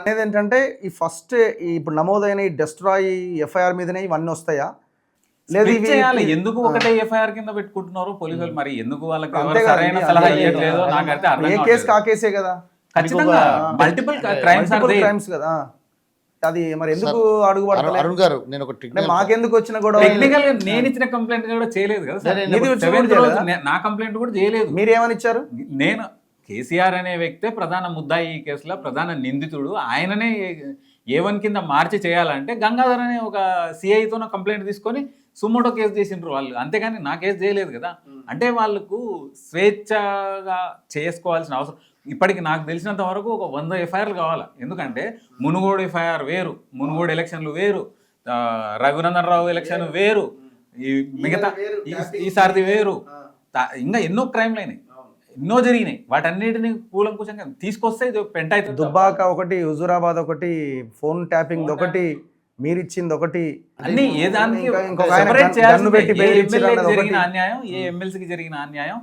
అనేది ఏంటంటే ఈ ఫస్ట్ ఇప్పుడు నమోదైన ఈ డెస్ట్రాయ్ ఎఫ్ఐఆర్ మీదనే ఇవన్నీ వస్తాయా లేదు స్ప్లిట్ చేయాలి. ఎందుకు ఒకటే ఎఫ్ఐఆర్ కింద పెట్టుకుంటున్నారు పోలీసులు? మరి ఎందుకు వాళ్ళకి ఎవరు అంతే సరైన కదండి, సలహా అంతే ఇవ్వట్లేదో కదా. నాకైతే అర్థం ఏ కావట్లేదు. కేసు ఆ కేసే కదా, ఖచ్చితంగా మల్టిపుల్ క్రైమ్స్ క్రైమ్స్ కదా. అది మరి ఎందుకు అడుగు అరుణ్ గారు నేను ఒక మాకెందుకు వచ్చిన గొడవ? టెక్నికల్ గా నేను ఇచ్చిన కంప్లైంట్ కూడా చేయలేదు కదా సార్. మీది వచ్చి 7th కూడా రోజు నా కంప్లైంట్ కూడా చేయలేదు. మీరేమని ఇచ్చారు? నేను కేసీఆర్ అనే వ్యక్తే ప్రధాన ముద్దాయి ఈ కేసులో, ప్రధాన నిందితుడు. ఆయననే A1 కింద మార్చి చేయాలంటే గంగాధర్ అనే ఒక సిఐతో కంప్లైంట్ తీసుకొని సుమోటో కేసు చేసిండ్రు వాళ్ళు, అంతేగాని నా కేసు చేయలేదు కదా. అంటే వాళ్ళకు స్వేచ్ఛగా చేసుకోవాల్సిన అవసరం ఇప్పటికి నాకు తెలిసినంత వరకు ఒక 100 ఎఫ్ఐఆర్లు కావాలి. ఎందుకంటే మునుగోడు ఎఫ్ఐఆర్ వేరు, మునుగోడు ఎలక్షన్లు వేరు, రఘునందన్ రావు ఎలక్షన్ వేరు, ఈ మిగతా ఈసారిది వేరు, ఇంకా ఎన్నో క్రైమ్లు అయినాయి, ఎన్నో జరిగినాయి. వాటన్నిటిని కూలంకుశంగా తీసుకొస్తే ఇది పెంట అవుతుంది. దుబ్బాక ఒకటి, హుజూరాబాద్ ఒకటి, ఫోన్ ట్యాపింగ్ ఒకటి, మీరిచ్చింది ఒకటి, అన్ని ఏ దానికి సెపరేట్ చేయాల్సిందే. ఏ ఎమ్మెల్యేకి జరిగిన అన్యాయం, ఏ ఎమ్మెల్సీకి జరిగిన అన్యాయం,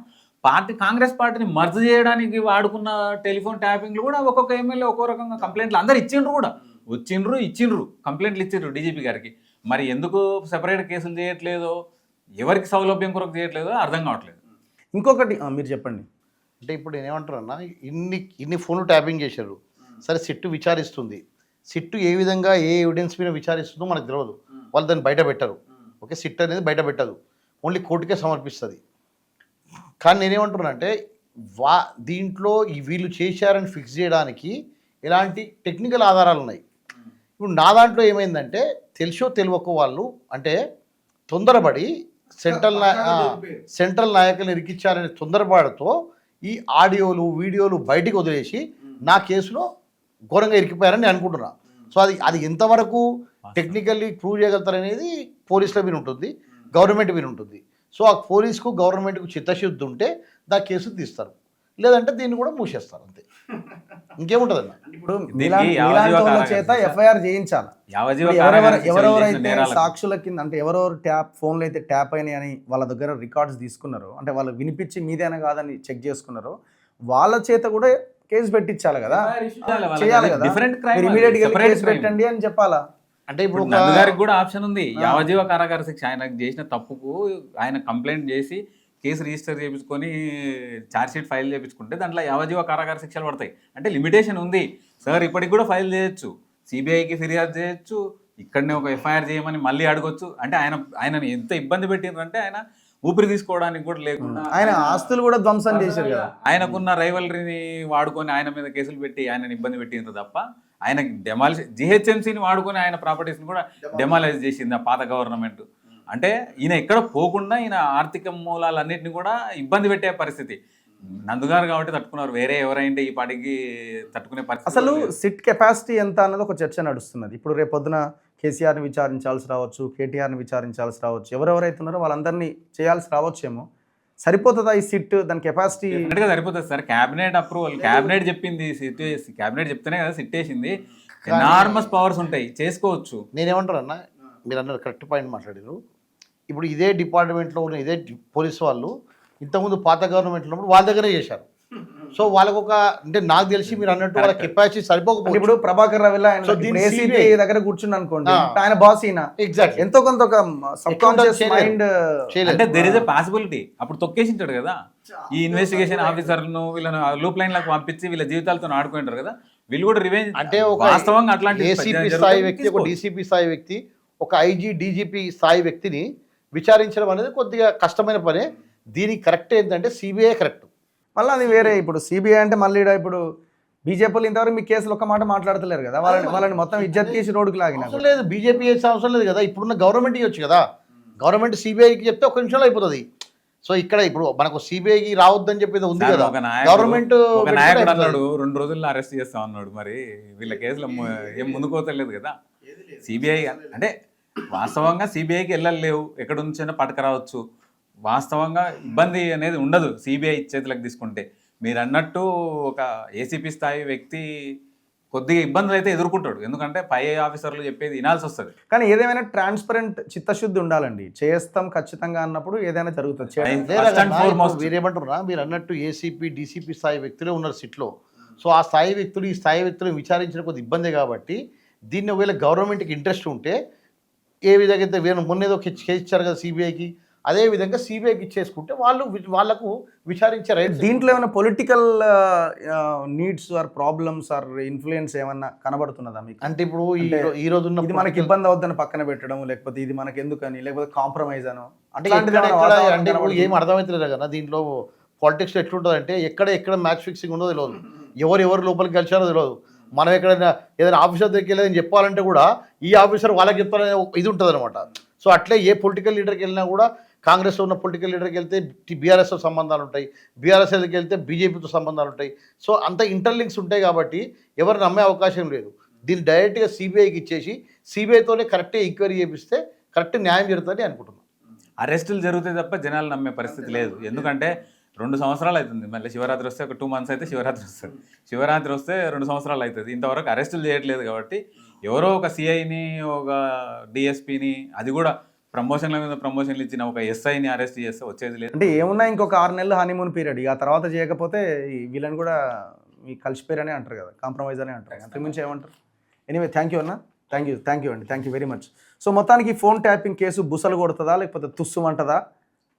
కాంగ్రెస్ పార్టీని మర్జ్ చేయడానికి వాడుకున్న టెలిఫోన్ ట్యాపింగ్లు కూడా ఒక్కొక్క ఎమ్మెల్యే ఒక్కో రకంగా కంప్లైంట్లు అందరు ఇచ్చిండ్రు, కూడా ఇచ్చిండ్రు కంప్లైంట్లు ఇచ్చిండ్రు డీజీపీ గారికి. మరి ఎందుకు సెపరేట్ కేసులు చేయట్లేదో, ఎవరికి సౌలభ్యం కొరకు చేయట్లేదో అర్థం కావట్లేదు. ఇంకొకటి మీరు చెప్పండి. అంటే ఇప్పుడు నేనేమంటారన్నా, ఇన్ని ఫోన్లు ట్యాపింగ్ చేశారు, సరే సిట్టు విచారిస్తుంది, సిట్టు ఏ విధంగా ఏ ఎవిడెన్స్ మీద విచారిస్తుందో మనకు తెలియదు. వాళ్ళు దాన్ని బయట పెట్టరు. ఓకే, సిట్ అనేది బయట పెట్టదు, ఓన్లీ కోర్టుకే సమర్పిస్తుంది. కానీ నేనేమంటున్నానంటే దీంట్లో వీళ్ళు చేశారని ఫిక్స్ చేయడానికి ఎలాంటి టెక్నికల్ ఆధారాలు ఉన్నాయి. ఇప్పుడు నా దాంట్లో ఏమైందంటే తెలుసో తెలియక వాళ్ళు అంటే తొందరపడి సెంట్రల్ నాయకులను ఇరికించారనే తొందరపాటుతో ఈ ఆడియోలు వీడియోలు బయటికి వదిలేసి నా కేసులో ఘోరంగా ఇరికిపోయారని నేను అనుకుంటున్నా. సో అది ఎంతవరకు టెక్నికల్లీ ప్రూవ్ చేయగలుగుతారనేది పోలీసుల మీద ఉంటుంది, గవర్నమెంట్ మీద ఉంటుంది. సో ఆ పోలీసుకు గవర్నమెంట్కు చిత్తశుద్ధి ఉంటే దా కేసు తీస్తారు, లేదంటే దీన్ని కూడా మూసేస్తారు, అంతే, ఇంకేముంటుందన్న. ఇప్పుడు చేత ఎఫ్ఐఆర్ చేయించాలి. ఎవరెవరైతే సాక్షుల కింద అంటే ఎవరెవరు ఫోన్లు అయితే ట్యాప్ అయినాయి అని వాళ్ళ దగ్గర రికార్డ్స్ తీసుకున్నారో, అంటే వాళ్ళు వినిపించి మీదేనా కాదని చెక్ చేసుకున్నారో, వాళ్ళ చేత కూడా కేసు పెట్టించాలి కదా, చేయాలి కదా, ఇమీడియట్ గా కేసు పెట్టండి అని చెప్పాలా. అంటే ఇప్పుడు నందుగారికి కూడా ఆప్షన్ ఉంది, యావజీవ కారాగార శిక్ష. ఆయన చేసిన తప్పుకు ఆయన కంప్లైంట్ చేసి కేసు రిజిస్టర్ చేయించుకొని ఛార్జ్షీట్ ఫైల్ చేయించుకుంటే దాంట్లో యావజీవ కారాగార శిక్షలు పడతాయి. అంటే లిమిటేషన్ ఉంది సార్, ఇప్పటికి కూడా ఫైల్ చేయొచ్చు, సిబిఐకి ఫిర్యాదు చేయొచ్చు, ఇక్కడనే ఒక ఎఫ్ఐఆర్ చేయమని మళ్ళీ అడగొచ్చు. అంటే ఆయనని ఎంత ఇబ్బంది పెట్టిందంటే ఆయన ఊపిరి తీసుకోవడానికి కూడా లేకుండా ఆయన ఆస్తులు కూడా ధ్వంసం చేశారు కదా. ఆయనకున్న రైవలరీని వాడుకొని ఆయన మీద కేసులు పెట్టి ఆయనని ఇబ్బంది పెట్టిండ్రు తప్ప ఆయనకి జిహెచ్ఎంసీని వాడుకొని ఆయన ప్రాపర్టీస్ని కూడా డెమాలైజ్ చేసింది ఆ పాత గవర్నమెంట్. అంటే ఈయన ఎక్కడ పోకుండా ఈయన ఆర్థిక మూలాలన్నింటినీ కూడా ఇబ్బంది పెట్టే పరిస్థితి. నందుగారు కాబట్టి తట్టుకున్నారు, వేరే ఎవరైతే ఈ పాటికి తట్టుకునే పరిస్థితి. అసలు సిట్ కెపాసిటీ ఎంత అన్నది ఒక చర్చ నడుస్తున్నది. ఇప్పుడు రేపు పొద్దున కేసీఆర్ని విచారించాల్సి రావచ్చు, కేటీఆర్ని విచారించాల్సి రావచ్చు, ఎవరెవరైతే ఉన్నారో వాళ్ళందరినీ చేయాల్సి రావచ్చేమో. సరిపోతుందా ఈ సిట్? దాని కెపాసిటీ సరిపోతుంది సార్. క్యాబినెట్ అప్రూవల్, క్యాబినెట్ చెప్పింది, క్యాబినెట్ చెప్తేనే కదా సిట్ వేసింది. ఎనార్మస్ పవర్స్ ఉంటాయి, చేసుకోవచ్చు. నేనేమంటారన్నా, మీరు అన్నారు కరెక్ట్ పాయింట్ మాట్లాడారు. ఇప్పుడు ఇదే డిపార్ట్మెంట్లో ఉన్న ఇదే పోలీసు వాళ్ళు ఇంతకుముందు పాత గవర్నమెంట్లో ఉన్నప్పుడు వాళ్ళ దగ్గరే చేశారు. సో వాళ్ళకు ఒక అంటే నాకు తెలిసి మీరు అన్నట్టు వాళ్ళ కెపాసిటీ సరిపోకపోతే, ఇప్పుడు ప్రభాకర్ రావు ఏసీబీ దగ్గర కూర్చుని అనుకోండి, ఆయన బాస్ ఈయన ఎగ్జాక్ట్ ఎంతో కొంత ఒక సబ్ కాన్షియస్ మైండ్ అంటే దేర్ ఇస్ ఎ పాసిబిలిటీ. అప్పుడు తొక్కేసింటాడు కదా ఈ ఇన్వెస్టిగేషన్ ఆఫీసర్లను, వీళ్ళని లూప్ లైన్ లకు పంపించి వీళ్ళ జీవితాలతో ఆడుకుంటారు కదా, వీళ్ళు కూడా రివెంజ్. అంటే ఒక వాస్తవంగా అట్లాంటి ఏసీపీ స్థాయి వ్యక్తి, ఒక డీసీపీ స్థాయి వ్యక్తి, ఒక ఐజీ డీజీపీ స్థాయి వ్యక్తిని విచారించడం అనేది కొద్దిగా కష్టమైన పనే. దీనికి కరెక్ట్ ఏంటంటే సిబిఐ కరెక్ట్, మళ్ళీ అది వేరే. ఇప్పుడు సిబిఐ అంటే మళ్ళీ ఇప్పుడు బీజేపీలు ఇంతవరకు మీ కేసులు ఒక్క మాట మాట్లాడతలేరు కదా, వాళ్ళని మొత్తం ఇజ్జత్ తీసి రోడ్డుకి లాగిన అవసరం లేదు. బీజేపీ చేసే అవసరం లేదు కదా, ఇప్పుడున్న గవర్నమెంట్ ఇవ్వచ్చు కదా. గవర్నమెంట్ సిబిఐకి చెప్తే ఒక నిమిషంలో అయిపోతుంది. సో ఇక్కడ ఇప్పుడు మనకు సిబిఐకి రావద్దని చెప్పేది ఉంది కదా, గవర్నమెంట్ నాయకుడు అన్నాడు 2 రోజుల్లో అరెస్ట్ చేస్తా అన్నాడు. మరి వీళ్ళ కేసులో ఏం ముందుకోతలేదు కదా సిబిఐ. అంటే వాస్తవంగా సిబిఐకి వెళ్ళలేవు, ఎక్కడ నుంచైనా పట్టుకురావచ్చు. వాస్తవంగా ఇబ్బంది అనేది ఉండదు సిబిఐ చేతులకు తీసుకుంటే. మీరు అన్నట్టు ఒక ఏసీపీ స్థాయి వ్యక్తి కొద్దిగా ఇబ్బందులు అయితే ఎదుర్కొంటాడు, ఎందుకంటే పై ఆఫీసర్లు చెప్పేది వినాల్సి వస్తుంది. కానీ ఏదేమైనా ట్రాన్స్పరెంట్ చిత్తశుద్ధి ఉండాలండి, చేస్తాం ఖచ్చితంగా అన్నప్పుడు ఏదైనా జరుగుతుంది. మీరేమంటున్నారా, మీరు అన్నట్టు ఏసీపీ డీసీపీ స్థాయి వ్యక్తులే ఉన్నారు సిట్లో. సో ఆ స్థాయి వ్యక్తులు ఈ స్థాయి వ్యక్తులను విచారించడం కొద్ది ఇబ్బంది కాబట్టి దీన్ని ఒకవేళ గవర్నమెంట్కి ఇంట్రెస్ట్ ఉంటే ఏ విధంగా అయితే వీళ్ళు మొన్నేదో కేసు ఇచ్చారు కదా సిబిఐకి, అదే విధంగా సిబిఐకి ఇచ్చేసుకుంటే వాళ్ళకు విచారించే రైట్. దీంట్లో ఏమైనా political needs or problems or influence ఏమన్నా కనబడుతున్నదా మీకు? అంటే ఇప్పుడు ఈ రోజున్న ఇది మనకి ఇబ్బంది అవుద్దని పక్కన పెట్టడం, లేకపోతే ఇది మనకి ఎందుకని, లేకపోతే కాంప్రమైజ్ అనో అంటే అంటే ఇప్పుడు ఏం అర్థమవుతలేదు కదా దీంట్లో పాలిటిక్స్ ఎట్లుంటుంది అంటే ఎక్కడ మ్యాచ్ ఫిక్సింగ్ ఉండదో తెలియదు, ఎవరు లోపలికి గెలిచారో తెలియదు. మనం ఎక్కడైనా ఏదైనా ఆఫీసర్ దగ్గరికి వెళ్ళేదని చెప్పాలంటే కూడా ఈ ఆఫీసర్ వాళ్ళకి చెప్తారనే ఇది ఉంటుంది అనమాట. సో అట్లే ఏ పొలిటికల్ లీడర్కి వెళ్ళినా కూడా కాంగ్రెస్లో ఉన్న పొలిటికల్ లీడర్కి వెళ్తే బీఆర్ఎస్తో సంబంధాలు ఉంటాయి, బీఆర్ఎస్ దగ్గరికి వెళ్తే బీజేపీతో సంబంధాలు ఉంటాయి. సో అంత ఇంటర్లింక్స్ ఉంటాయి కాబట్టి ఎవరు నమ్మే అవకాశం లేదు. దీన్ని డైరెక్ట్గా సిబిఐకి ఇచ్చేసి సిబిఐతోనే కరెక్ట్గా ఎంక్వైరీ చేపిస్తే కరెక్ట్ న్యాయం జరుగుతుందని అనుకుంటున్నాను. అరెస్టులు జరుగుతాయి తప్ప జనాలు నమ్మే పరిస్థితి లేదు. ఎందుకంటే 2 సంవత్సరాలు అవుతుంది, మళ్ళీ శివరాత్రి వస్తే ఒక 2 months అయితే శివరాత్రి వస్తుంది, శివరాత్రి వస్తే 2 సంవత్సరాలు అవుతుంది. ఇంతవరకు అరెస్టులు చేయట్లేదు కాబట్టి ఎవరో ఒక సిఐని, ఒక డిఎస్పీని, అది కూడా ప్రమోషన్ల మీద ప్రమోషన్లు ఇచ్చిన ఒక ఎస్ఐని అరెస్ట్ చేస్తే వచ్చేది లేదు. అంటే ఏమున్నా ఇంకొక 6 నెలలు హనీమూన్ పీరియడ్, ఆ తర్వాత చేయకపోతే వీళ్ళని కూడా మీకు కలిసిపోయారనే అంటారు కదా, కాంప్రమైజ్ అనే అంటారు, అంతకుమించి ఏమంటారు? ఎనీవే థ్యాంక్ యూ అన్న, థ్యాంక్ యూ అండి, thank you very much. So మొత్తానికి ఫోన్ ట్యాపింగ్ కేసు బుసలు కొడుతుందా లేకపోతే తుస్సుమంటదా,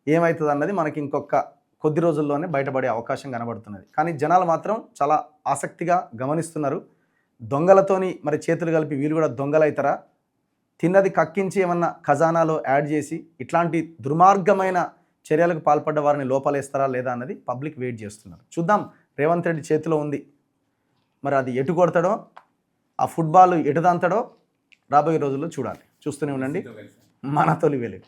ఏమవుతుంది అన్నది మనకి ఇంకొక కొద్ది రోజుల్లోనే బయటపడే అవకాశం కనబడుతున్నది. కానీ జనాలు మాత్రం చాలా ఆసక్తిగా గమనిస్తున్నారు. దొంగలతోని మరి చేతులు కలిపి వీళ్ళు కూడా దొంగలైతారా, తిన్నది కక్కించి ఏమన్నా ఖజానాలో యాడ్ చేసి ఇట్లాంటి దుర్మార్గమైన చర్యలకు పాల్పడ్డ వారిని లోపలేస్తారా లేదా అన్నది పబ్లిక్ వెయిట్ చేస్తున్నారు. చూద్దాం, రేవంత్ రెడ్డి చేతిలో ఉంది, మరి అది ఎటు కొడతాడో, ఆ ఫుట్బాల్ ఎటు దంతాడో రాబోయే రోజుల్లో చూడాలి. చూస్తూనే ఉండండి మన తొలి వెలుగు.